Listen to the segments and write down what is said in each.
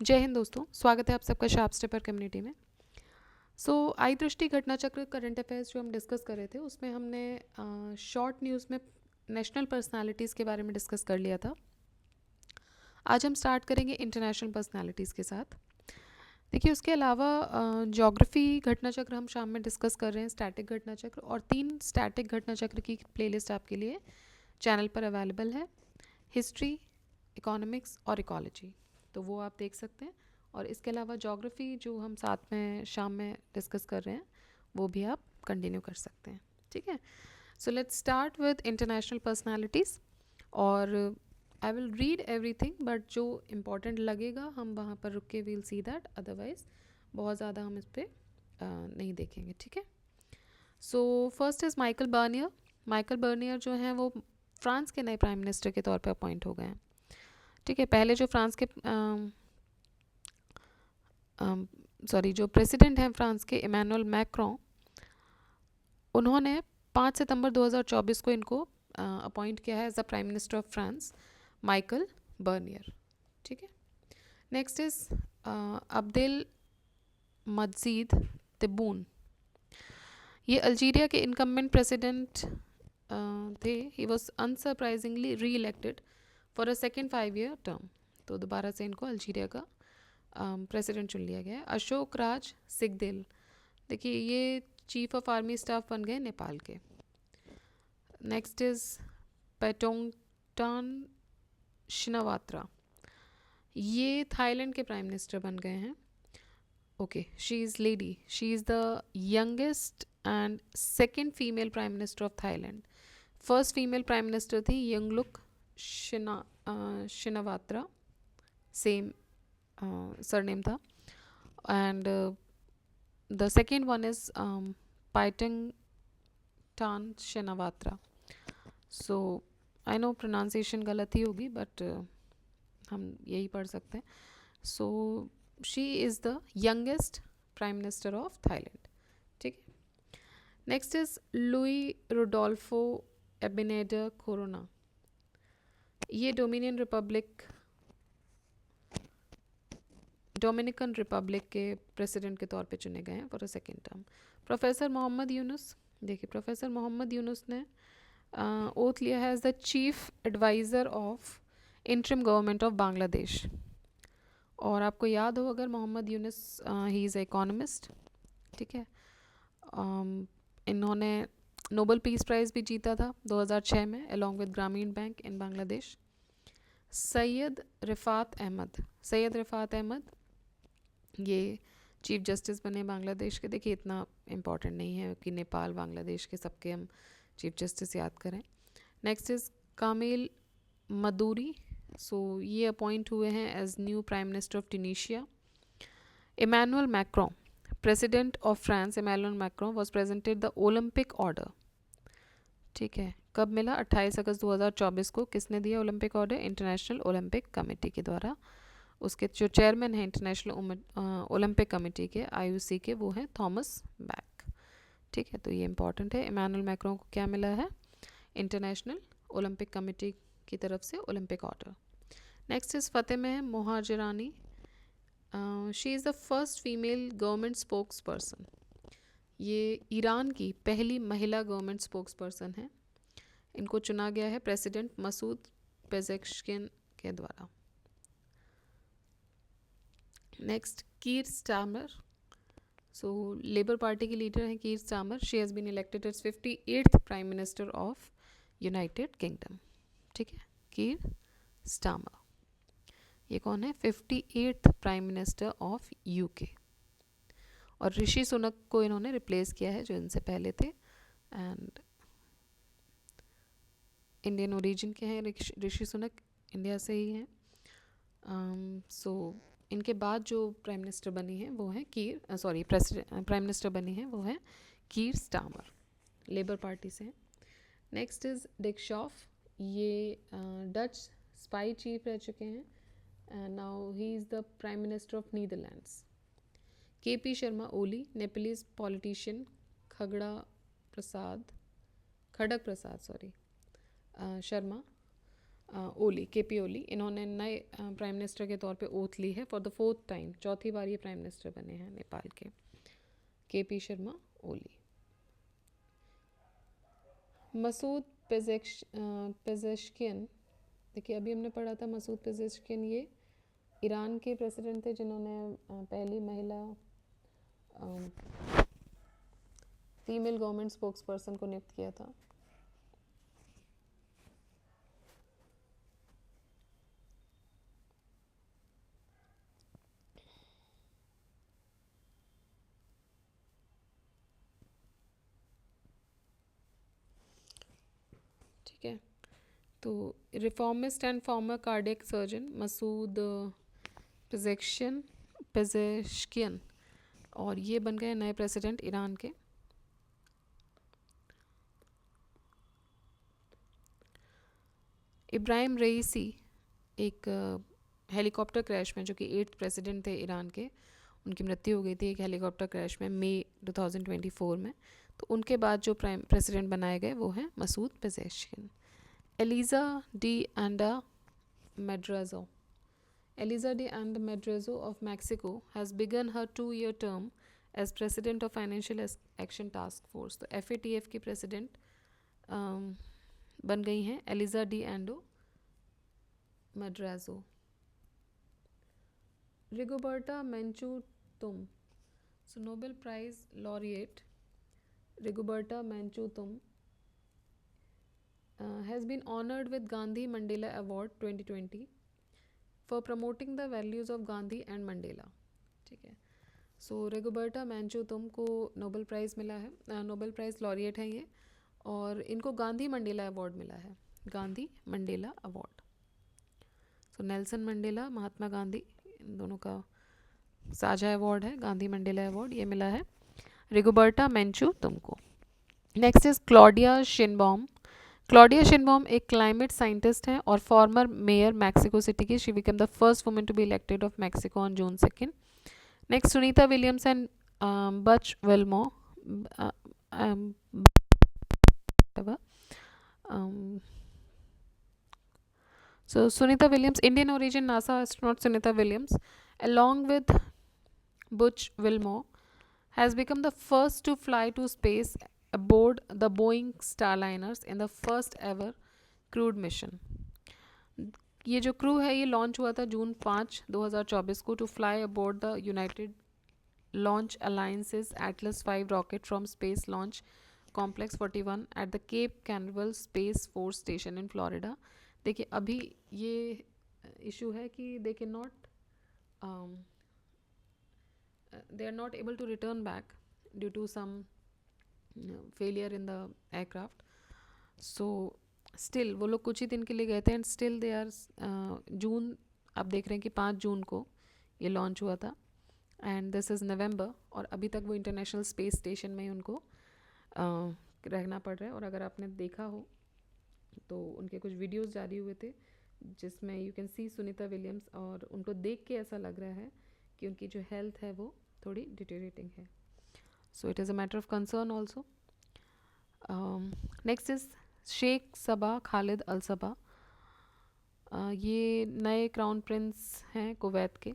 जय हिंद दोस्तों, स्वागत है आप सबका शार्प स्टेपर कम्युनिटी में। आई दृष्टि घटना चक्र करंट अफेयर्स जो हम डिस्कस कर रहे थे उसमें हमने शॉर्ट न्यूज़ में नेशनल पर्सनालिटीज़ के बारे में डिस्कस कर लिया था। आज हम स्टार्ट करेंगे इंटरनेशनल पर्सनालिटीज़ के साथ। देखिए, उसके अलावा ज्योग्राफी घटना चक्र हम शाम में डिस्कस कर रहे हैं, स्टैटिक घटना चक्र, और 3 स्टैटिक घटना चक्र की प्लेलिस्ट आपके लिए चैनल पर अवेलेबल है। हिस्ट्री, इकोनॉमिक्स और इकोलॉजी, तो वो आप देख सकते हैं। और इसके अलावा ज्योग्राफी जो हम साथ में शाम में डिस्कस कर रहे हैं वो भी आप कंटिन्यू कर सकते हैं। ठीक है, so let's start with international personalities. और I will read everything, but जो इम्पोर्टेंट लगेगा हम वहाँ पर रुक के वील सी दैट, अदरवाइज बहुत ज़्यादा हम इस पर नहीं देखेंगे। ठीक है, so first is Michel Barnier. Michel Barnier जो हैं वो फ्रांस के नए प्राइम मिनिस्टर के तौर पे अपॉइंट हो गए हैं। ठीक है, पहले जो फ्रांस के जो प्रेसिडेंट हैं फ्रांस के, इमैनुअल मैक्रों, उन्होंने 5 सितंबर 2024 को इनको अपॉइंट किया है as the prime minister of France, Michel Barnier. ठीक है, next is Abdelmadjid Tebboune. ये अल्जीरिया के इनकम्बेंट प्रेसिडेंट थे। He was unsurprisingly reelected for a second 5-year term. तो दोबारा से इनको अल्जीरिया का प्रेसिडेंट चुन लिया गया है। अशोक राज सिगदेल, देखिए ये चीफ ऑफ आर्मी स्टाफ बन गए नेपाल के। नेक्स्ट इज पेटोंगटान शिनावात्रा, ये थाईलैंड के प्राइम मिनिस्टर बन गए हैं। Okay, she is lady, she is the youngest and second female prime minister of Thailand. First female prime minister थी यंगलुक शिनावात्रा, सेम सरनेम था। And the second one is Paetongtarn Shinawatra. So I know pronunciation गलत ही होगी, but हम यही पढ़ सकते हैं। So she is the youngest prime minister of Thailand. ठीक है, next is Luis Rodolfo Abinader Corona. ये डोमिनिकन रिपब्लिक के प्रेसिडेंट के तौर पे चुने गए हैं for a second term. Professor Mohammad Yunus, देखिए प्रोफेसर मोहम्मद यूनुस ने ओथ लिया है as the chief adviser of interim government of Bangladesh. और आपको याद हो अगर, Mohammad Yunus he is economist. ठीक है, इन्होंने नोबेल पीस प्राइज़ भी जीता था 2006 में अलॉन्ग विद ग्रामीण बैंक इन बांग्लादेश। सैयद रिफ़ात अहमद ये चीफ जस्टिस बने बांग्लादेश के। देखिए इतना इम्पॉर्टेंट नहीं है कि नेपाल बांग्लादेश के सबके हम चीफ जस्टिस याद करें। नेक्स्ट इज़ कामिल मदूरी, सो ये अपॉइंट हुए हैं as new prime minister of Tunisia. Emmanuel Macron, president of France Emmanuel Macron was presented the Olympic order. ठीक है, कब मिला? 28 अगस्त 2024 को। किसने दिया Olympic order? International Olympic committee के द्वारा। उसके जो चेयरमैन हैं इंटरनेशनल ओलंपिक कमेटी के, IOC के, वो हैं थॉमस बैक। ठीक है, तो ये इंपॉर्टेंट है। इमैनुअल मैक्रों को क्या मिला है? इंटरनेशनल ओलंपिक कमेटी की तरफ से Olympic order. Next is Fatemeh Mohajerani, she is the first female government spokesperson. ये ईरान की पहली महिला गवर्नमेंट स्पोक्स पर्सन है। इनको चुना गया है प्रेसिडेंट मसूद पेजेश्किन के द्वारा। Next Keir Starmer, so Labour Party की लीडर हैं Keir Starmer. She has been elected as 58th prime minister of United Kingdom. ठीक है, कीर स्टामर, ये कौन है? 58th prime minister of UK। और ऋषि सुनक को इन्होंने रिप्लेस किया है जो इनसे पहले थे, एंड इंडियन ओरिजिन के हैं ऋषि सुनक, इंडिया से ही हैं। सो इनके बाद जो प्राइम मिनिस्टर बनी है वो है प्राइम मिनिस्टर बनी है वो है कीर स्टामर, लेबर पार्टी से। नेक्स्ट इज़ डिक शॉफ, ये डच स्पाई चीफ रह चुके हैं, and now he is the prime minister of Netherlands. KP Sharma Oli, Nepalese politician Khadga Prasad Sharma, Oli, K P Oli, इन्होंने नए प्राइम मिनिस्टर के तौर पे ओथ ली है फॉर द 4th टाइम, चौथी बार ये प्राइम मिनिस्टर बने हैं नेपाल के, KP Sharma Oli. Masoud Pezeshkian, देखिए अभी हमने पढ़ा था मसूद पेजेश्कियन, ये ईरान के प्रेसिडेंट थे जिन्होंने पहली महिला फीमेल गवर्नमेंट स्पोक्स पर्सन को नियुक्त किया था। ठीक है, तो reformist and farmer cardiac surgeon Masoud Pezeshkian, और ये बन गए नए प्रेसिडेंट ईरान के। इब्राहिम रईसी, एक हेलीकॉप्टर क्रैश में, जो कि 8th प्रेसिडेंट थे ईरान के, उनकी मृत्यु हो गई थी एक हेलीकॉप्टर क्रैश में मई 2024 में। तो उनके बाद जो प्राइम प्रेसिडेंट बनाए गए वो हैं Masoud Pezeshkian. Eliza de Anda Madrazo, Eliza de and Madrazo of Mexico has begun her 2-year term as President of Financial Action Task Force। तो FATF की प्रेसिडेंट बन गई हैं Eliza de Anda Madrazo. Rigoberta Menchu Tum, so Nobel prize laureate Rigoberta Menchu Tum has been honored with Gandhi Mandela Award 2020 for promoting the values of Gandhi and Mandela। ठीक है, सो रिगोबर्टा Menchu Tum को Nobel prize मिला है, Nobel prize laureate है ये, और इनको Gandhi Mandela award मिला है, गांधी मंडेला अवार्ड। सो नेल्सन मंडेला, महात्मा गांधी, इन दोनों का साझा अवार्ड है, गांधी मंडेला अवार्ड, ये मिला है रिगोबर्टा मेंचू-तुम को। Next is Claudia Sheinbaum. Claudia Sheinbaum एक क्लाइमेट साइंटिस्ट हैं और फॉर्मर मेयर मैक्सिको सिटी की। She became the first woman to be elected of Mexico on June 2nd। Next Sunita Williams and Butch Wilmore, so Sunita Williams, Indian origin NASA astronaut Sunita Williams, along with Butch Wilmore, has become the first to fly to space aboard the Boeing Starliners in the first ever crewed mission। ये जो crew है ये launch हुआ था June 5, 2024 को to fly aboard the United Launch Alliances Atlas 5 rocket from space launch complex 41 at the Cape Canaveral space force station in Florida. देखिए अभी ये इशू है कि they can not, they are not able to return back due to some failure in the aircraft। so still वो लोग कुछ ही दिन के लिए गए थे एंड स्टिल दे आर जून, आप देख रहे हैं कि 5 जून को ये लॉन्च हुआ था एंड दिस इज़ नवंबर, और अभी तक वो इंटरनेशनल स्पेस स्टेशन में ही उनको रहना पड़ रहा है। और अगर आपने देखा हो तो उनके कुछ वीडियोस जारी हुए थे जिसमें you can see Sunita Williams, और उनको देख के ऐसा लग रहा है कि उनकी जो हेल्थ है वो थोड़ी डिटेरिएटिंग है। So it is a matter of concern also. Next is Sheikh Sabah Khalid Al Sabah, ये नए क्राउन प्रिंस हैं कुवैत के।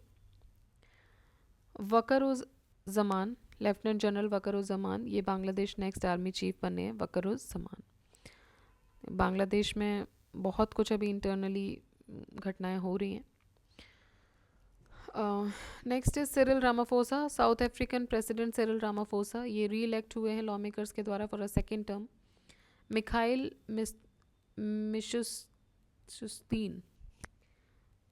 वकरुज़ ज़मान, लेफ्टिनेंट जनरल वकरुज़ ज़मान, ये बांग्लादेश नेक्स्ट आर्मी चीफ बने हैं वकरुज़ ज़मान। बांग्लादेश में बहुत कुछ अभी इंटरनली घटनाएं हो रही हैं। Next is Cyril Ramaphosa, South African president Cyril Ramaphosa, ये री इलेक्ट हुए हैं लॉ मेकर्स के द्वारा for a second term. Mikhail Mishustin,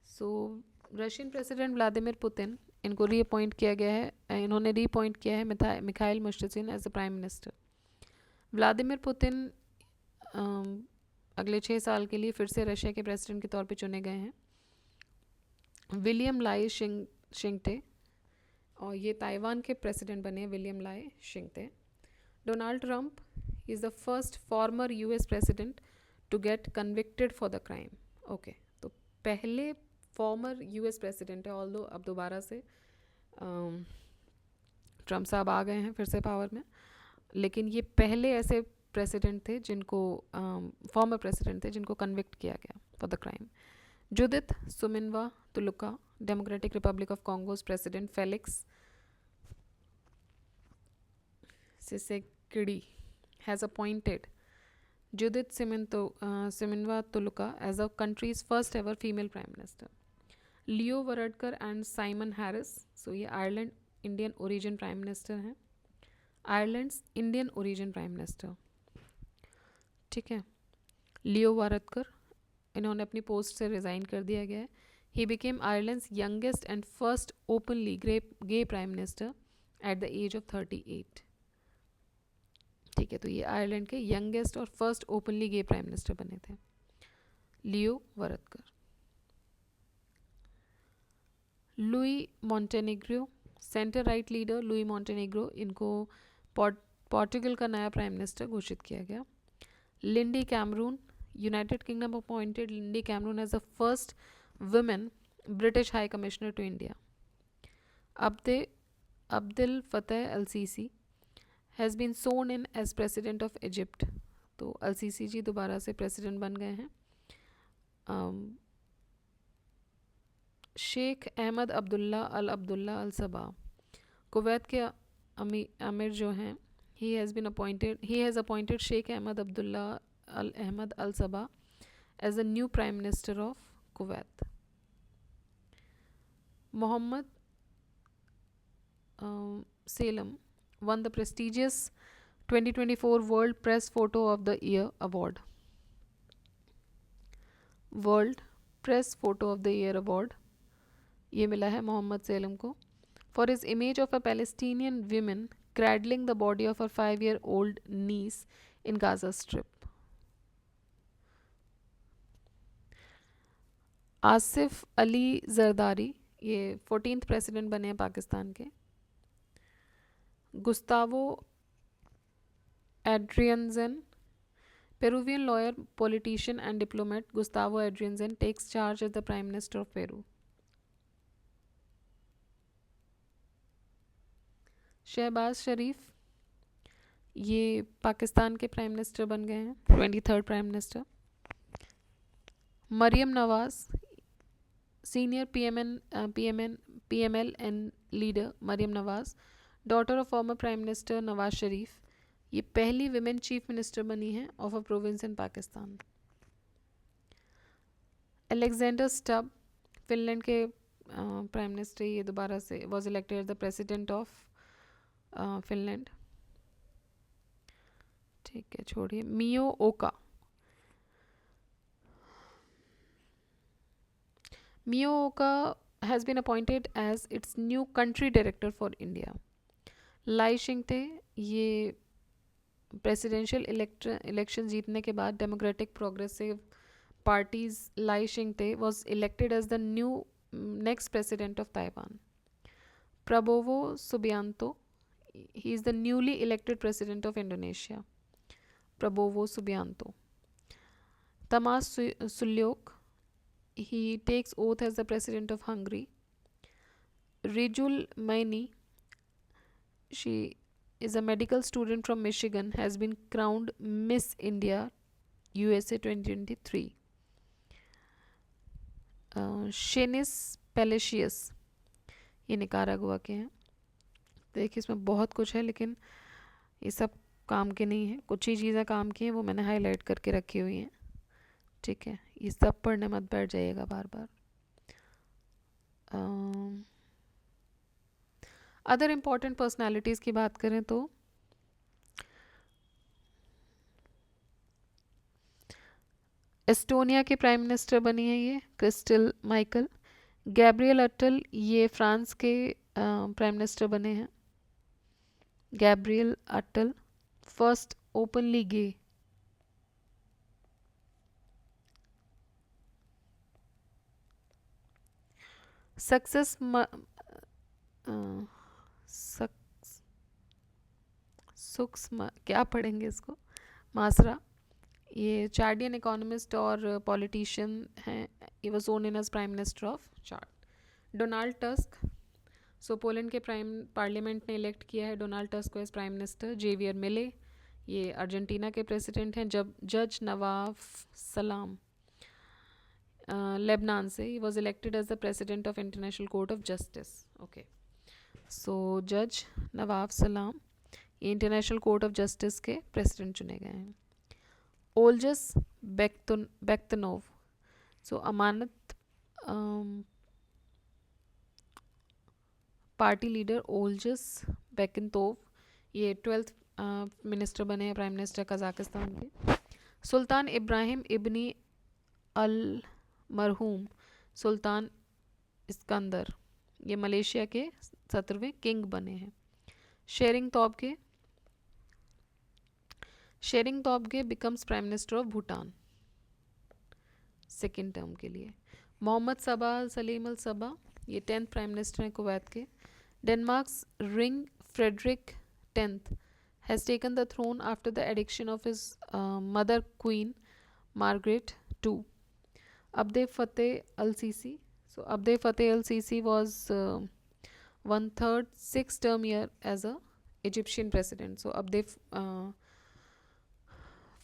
so Russian president Vladimir Putin, इनको रीअपॉइंट किया गया है, इन्होंने रीअपॉइंट किया है Mikhail Mishustin as the prime minister. Vladimir Putin अगले 6 साल के लिए फिर से रशिया के प्रेसिडेंट के तौर पे चुने गए हैं। विलियम लाई शिंगटे, और ये ताइवान के प्रेसिडेंट बने हैं William Lai Chingte. Donald Trump is the first former US president to get convicted for the crime. Okay, तो पहले फॉर्मर यूएस प्रेसिडेंट है, ऑल्दो अब दोबारा से ट्रंप साहब आ गए हैं फिर से पावर में, लेकिन ये पहले ऐसे प्रेसिडेंट थे जिनको फॉर्मर प्रेसिडेंट थे जिनको कन्विक्ट किया गया। for the crime. Judith Suminwa Tuluka, Democratic Republic of Congo's President Felix Tshisekedi has appointed Judith Suminwa Tuluka as the country's first ever female prime minister. Leo Varadkar and Simon Harris, so ये Ireland Indian origin prime minister हैं, Ireland's Indian origin prime minister. ठीक है. लियो वारदकर, इन्होंने अपनी post से resign कर दिया गया है. He became Ireland's youngest and first openly gay prime minister at the age of 38. ठीक है, तो ये आयरलैंड के यंगेस्ट और first openly gay prime minister बने थे, Leo Varadkar. Luis Montenegro, centre right leader Luis Montenegro, इनको पोर्टुगल का नया प्राइम मिनिस्टर घोषित किया गया. Lindy Cameron, United Kingdom appointed Lindy Cameron as the first woman British high commissioner to India. Abdul Fateh Al Sisi has been sworn in as president of Egypt. तो al CC जी दोबारा से president बन गए हैं. शेख अहमद अब्दुल्ला अल सबा, Kuwait के अमीर जो हैं, he has appointed Sheikh Ahmed Abdullah Al Sabah as the new Prime Minister of Kuwait. Mohammed Salem won the prestigious 2024 World Press Photo of the Year Award. World Press Photo of the Year Award ये मिला है मोहम्मद सेलम को for his image of a Palestinian woman cradling the body of her 5-year-old niece in Gaza Strip. Asif Ali Zardari, ये 14th president बने हैं पाकिस्तान के. Gustavo Adrianzen, Peruvian lawyer, politician and diplomat Gustavo Adrianzen takes charge as the Prime Minister of Peru. Shehbaz Sharif, ये पाकिस्तान के prime minister बन गए हैं, 23rd prime minister. Maryam Nawaz, senior PML N leader Maryam Nawaz, daughter of former prime minister Nawaz Sharif, ये पहली women chief minister बनी हैं of a province in Pakistan. Alexander Stubb, Finland के प्राइम मिनिस्टर, ये दोबारा से was elected as the president of Finland. ठीक है, छोड़िए. Mio Oka, Mio Oka has been appointed as its new country director for India. Lai Ching te, ये presidential election जीतने के बाद democratic progressive party's Lai Ching te was elected as the new next president of Taiwan. Prabowo Subianto, he is the newly elected president of Indonesia. Prabowo Subianto. Tamas Sulyok, he takes oath as the president of Hungary. Rijul Maini, she is a medical student from Michigan, has been crowned Miss India USA 2023. Shenis Palacios, ये Nicaragua के हैं. देखिए इसमें बहुत कुछ है, लेकिन ये सब काम के नहीं है. कुछ ही चीज़ें काम की हैं, वो मैंने हाईलाइट करके रखी हुई हैं. ठीक है, ये सब पढ़ने मत बैठ जाइएगा बार बार. अदर इम्पॉर्टेंट पर्सनालिटीज़ की बात करें तो एस्टोनिया के प्राइम मिनिस्टर बनी है ये क्रिस्टल माइकल. गैब्रियल अटल, ये फ्रांस के प्राइम मिनिस्टर बने हैं. गैब्रियल अटल, फर्स्ट ओपनली गे. क्या पढ़ेंगे इसको, मासरा, ये चार्डियन इकोनॉमिस्ट और पॉलिटिशियन हैं. He was known as prime minister of Chad. Donald Tusk, so Poland के पार्लियामेंट ने इलेक्ट किया है डोनाल्ड टस्क को as prime minister. Javier Milei, ये अर्जेंटीना के प्रेसिडेंट हैं. जज नवाफ सलाम, लेबनान से. He was elected as the president of international court of justice. Okay, so जज नवाब सलाम ये इंटरनेशनल कोर्ट ऑफ जस्टिस के president चुने गए हैं. ओल्जस बेक्तनोव, सो अमानत पार्टी लीडर ओल्जस बेकनतोव ये 12th मिनिस्टर बने हैं, प्राइम मिनिस्टर कजाकिस्तान के. सुल्तान इब्राहिम इब्नी अल मरहूम सुल्तान इस्कंदर ये मलेशिया के 17वें किंग बने हैं. Tshering Tobgay becomes prime minister of Bhutan second term के लिए. Mohammad Sabah Salem Al Sabah ये 10th प्राइम मिनिस्टर हैं कुवैत के. Denmark's king Frederik 10th has taken the throne after the addiction of his mother queen Margaret II. Abdel Fattah al-Sisi. So Abdel Fattah al-Sisi was 1/3 6-term year as a Egyptian president. So Abdel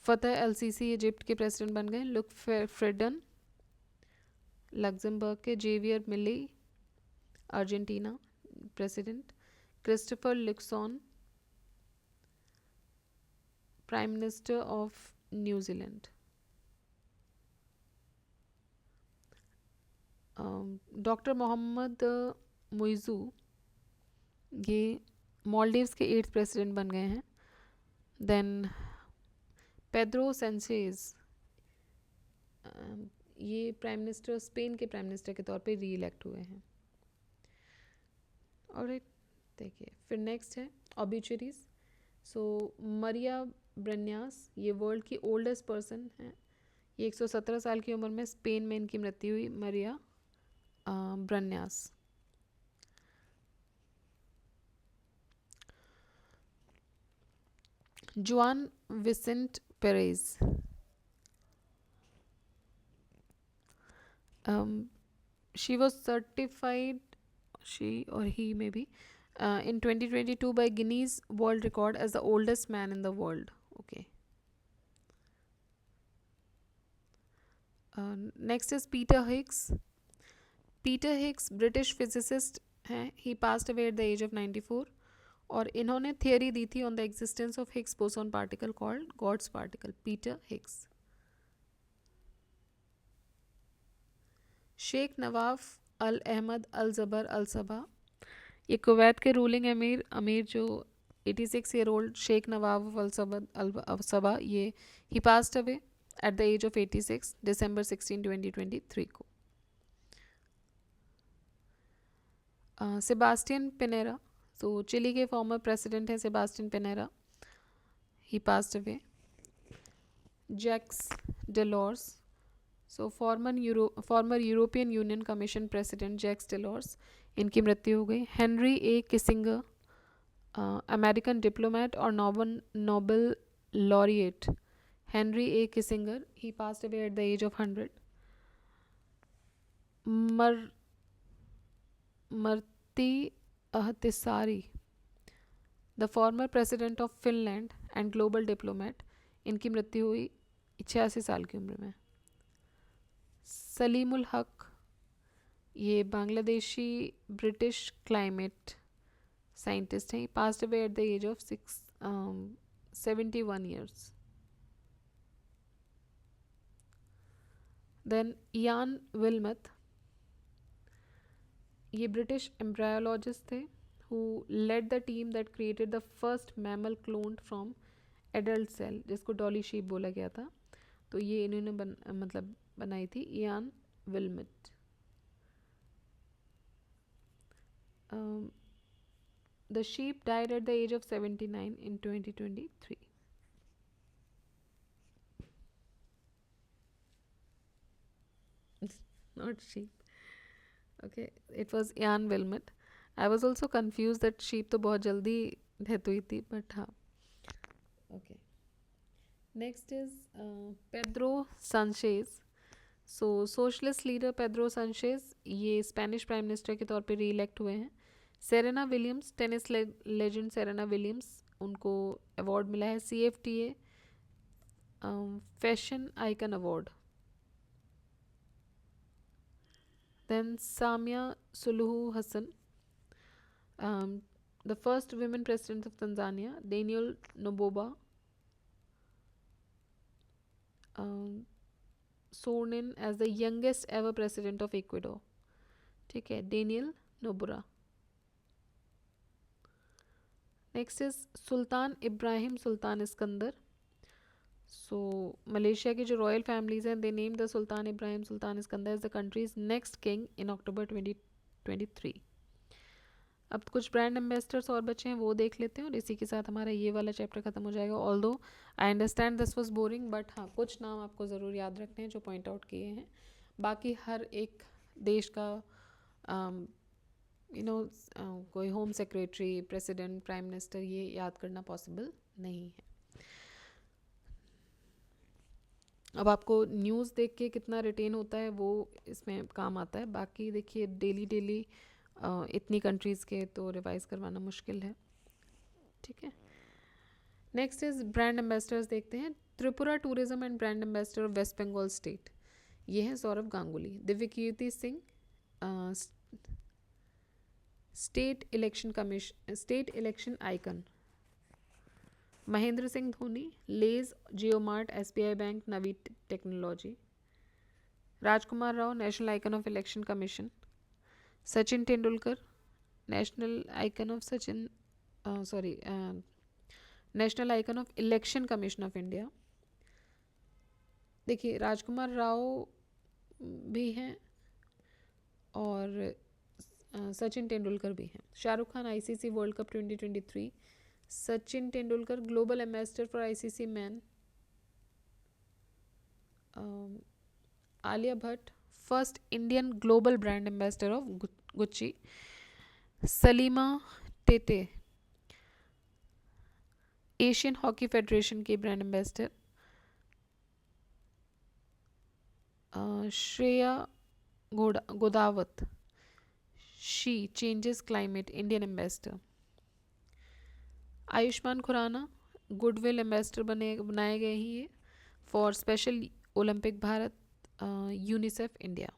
Fattah al-Sisi Egypt के president बन गए. Luc Frieden Luxembourg के. Javier Milei Argentina president. Christopher Luxon prime minister of New Zealand. Doctor Mohamed Muizzu ये मालदीव्स के 8th president बन गए हैं. Then Pedro Sanchez ये प्राइम मिनिस्टर स्पेन के प्राइम मिनिस्टर के तौर पे री इलेक्ट हुए हैं. ऑलराइट, देखिए फिर नेक्स्ट है ऑब्यूचरीज. सो मरिया ब्रन्यास ये वर्ल्ड की ओल्डेस्ट पर्सन है. ये 117 साल की उम्र में स्पेन में इनकी मृत्यु हुई. Maria Branyas. Juan Vicente Perez she was certified, she or he maybe, in 2022 by Guinness World Record as the oldest man in the world. Okay. Next is Peter Higgs. Peter Higgs British physicist हैं. He passed away at the age of 94 और इन्होंने theory दी थी on the existence of Higgs boson particle called God's particle. Peter Higgs. Sheikh Nawaf Al Ahmad Al Jaber Al Sabah ये Kuwait के ruling अमीर जो 86 year old Sheikh Nawaf Al Sabah ये he passed away at the age of 86 दिसंबर 16 2023 को. Sebastian Pinera, so Chile के former president हैं Sebastian Pinera, he passed away. Jacques Delors, so former European Union commission president Jacques Delors इनकी मृत्यु हो गई. Henry A Kissinger American diplomat और Nobel laureate Henry A Kissinger he passed away at the age of 100. Martti Ahtisaari the former president of Finland and global diplomat इनकी मृत्यु हुई 86 साल की उम्र में. सलीमुल हक ये बांग्लादेशी ब्रिटिश क्लाइमेट साइंटिस्ट हैं. Passed away at the age of 71 years. Then Ian Wilmut ये ब्रिटिश एम्ब्रायोलॉजिस्ट थे who led the team that created the first mammal cloned from adult cell जिसको डॉली शीप बोला गया था. तो ये इन्होंने बनाई थी Ian विल्मथ. The sheep died at the age of 79 in 2023. Not sheep. Okay, it was Ian Wilmot. I was also confused that sheep तो बहुत जल्दी डेथ हुई थी, but हाँ. Okay. Next is Pedro Sanchez. So socialist leader Pedro Sanchez ये Spanish prime minister के तौर पे री इलेक्ट हुए हैं. Serena Williams tennis legend Serena Williams उनको अवार्ड मिला है CFTA fashion icon award. then Samia Suluhu Hassan, the first women president of Tanzania, Daniel Noboa, sworn in as the youngest ever president of Ecuador. ठीक है, Daniel Noboa. Next is Sultan Ibrahim Sultan Iskandar. So Malaysia की जो royal families हैं, they named the Sultan Ibrahim Sultan Iskandar as the country's next king in October 2023. अब कुछ brand ambassadors और बचे हैं, वो देख लेते हैं और इसी के साथ हमारा ये वाला चैप्टर खत्म हो जाएगा. Although I understand this was boring, but हाँ कुछ नाम आपको ज़रूर याद रखने हैं जो पॉइंट आउट किए हैं. बाकी हर एक देश का कोई home secretary, president, prime minister ये याद करना पॉसिबल नहीं है. अब आपको न्यूज़ देख के कितना रिटेन होता है वो इसमें काम आता है. बाकी देखिए डेली इतनी कंट्रीज़ के तो रिवाइज करवाना मुश्किल है. ठीक है, नेक्स्ट इज ब्रांड एम्बेसडर्स देखते हैं. Tripura tourism and brand ambassador of West Bengal state, ये हैं Sourav Ganguly. Divyakirti Singh, state election icon. Mahendra Singh Dhoni, Lay's, JioMart, SBI bank, Navi technology. Rajkumar Rao, national icon of election commission. Sachin Tendulkar, national icon of national icon of election commission of India. देखिए राजकुमार राव भी हैं और सचिन तेंदुलकर भी हैं. Shahrukh Khan, ICC world cup 2023. Sachin Tendulkar, global ambassador for ICC man. Alia Bhatt, first Indian global brand ambassador of Gucci. Salima Tete, Asian hockey federation की brand ambassador. Shreya Ghodawat, she changes climate, Indian ambassador. Ayushmann Khurrana, goodwill ambassador बनाए गए हैं ये for special Olympic Bharat, UNICEF India.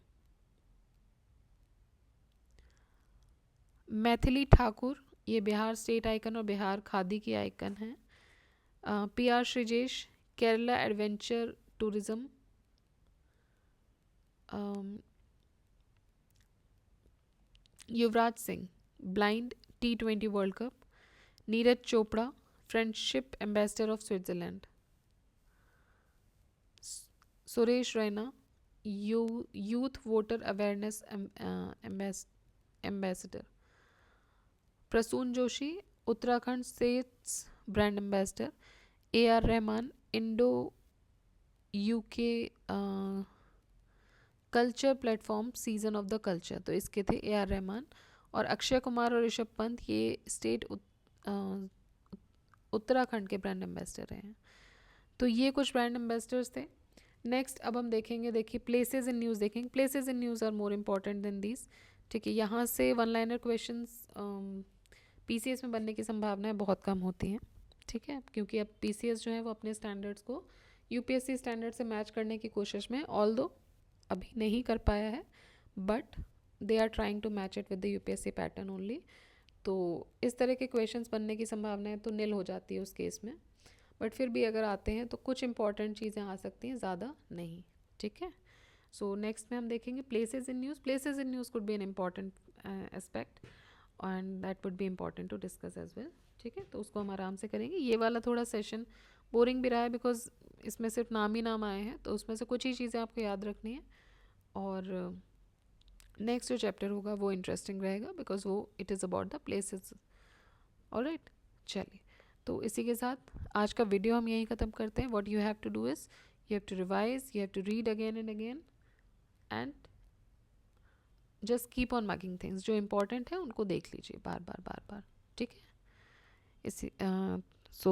Maithili Thakur, ये Bihar state icon और बिहार खादी की icon है. PR Sreejesh, Kerala adventure tourism. Yuvraj Singh, blind, T20 world cup. Neeraj Chopra, friendship ambassador of Switzerland. Suresh Raina, youth voter awareness ambassador. Prasoon Joshi, Uttarakhand state's brand ambassador. AR Rahman, Indo UK culture platform season of the culture, तो इसके थे AR Rahman. और अक्षय कुमार और ऋषभ पंत, ये state Uttarakhand के ब्रांड एम्बेसडर हैं. तो ये कुछ ब्रांड एम्बेसडर्स थे. नेक्स्ट अब हम देखेंगे, देखिए प्लेसेस इन न्यूज़ देखेंगे. Places in news are more important than these. ठीक है, यहाँ से वन लाइनर क्वेश्चंस PCS में बनने की संभावनाएं बहुत कम होती हैं. ठीक है, क्योंकि अब PCS जो है वो अपने स्टैंडर्ड्स को UPSC स्टैंडर्ड से मैच करने की कोशिश में, ऑल्दो अभी नहीं कर पाया है, but they are trying to match it with the UPSC pattern only. तो इस तरह के क्वेश्चंस बनने की संभावनाएं तो निल हो जाती है उस केस में, बट फिर भी अगर आते हैं तो कुछ इंपॉर्टेंट चीज़ें आ सकती हैं, ज़्यादा नहीं. ठीक है, सो नेक्स्ट में हम देखेंगे places in news. Places in news could be an important aspect and that would be important to discuss as well. ठीक है, तो उसको हम आराम से करेंगे. ये वाला थोड़ा सेशन बोरिंग भी रहा है बिकॉज इसमें सिर्फ नाम ही नाम आए हैं, तो उसमें से कुछ ही चीज़ें आपको याद रखनी है. और नेक्स्ट जो चैप्टर होगा वो इंटरेस्टिंग रहेगा बिकॉज वो it is about the places. Alright, चलिए, तो इसी के साथ आज का वीडियो हम यहीं ख़त्म करते हैं. What you have to do is you have to revise, you have to read again and again and just keep on marking things. जो इम्पोर्टेंट है उनको देख लीजिए बार बार. ठीक है, इसी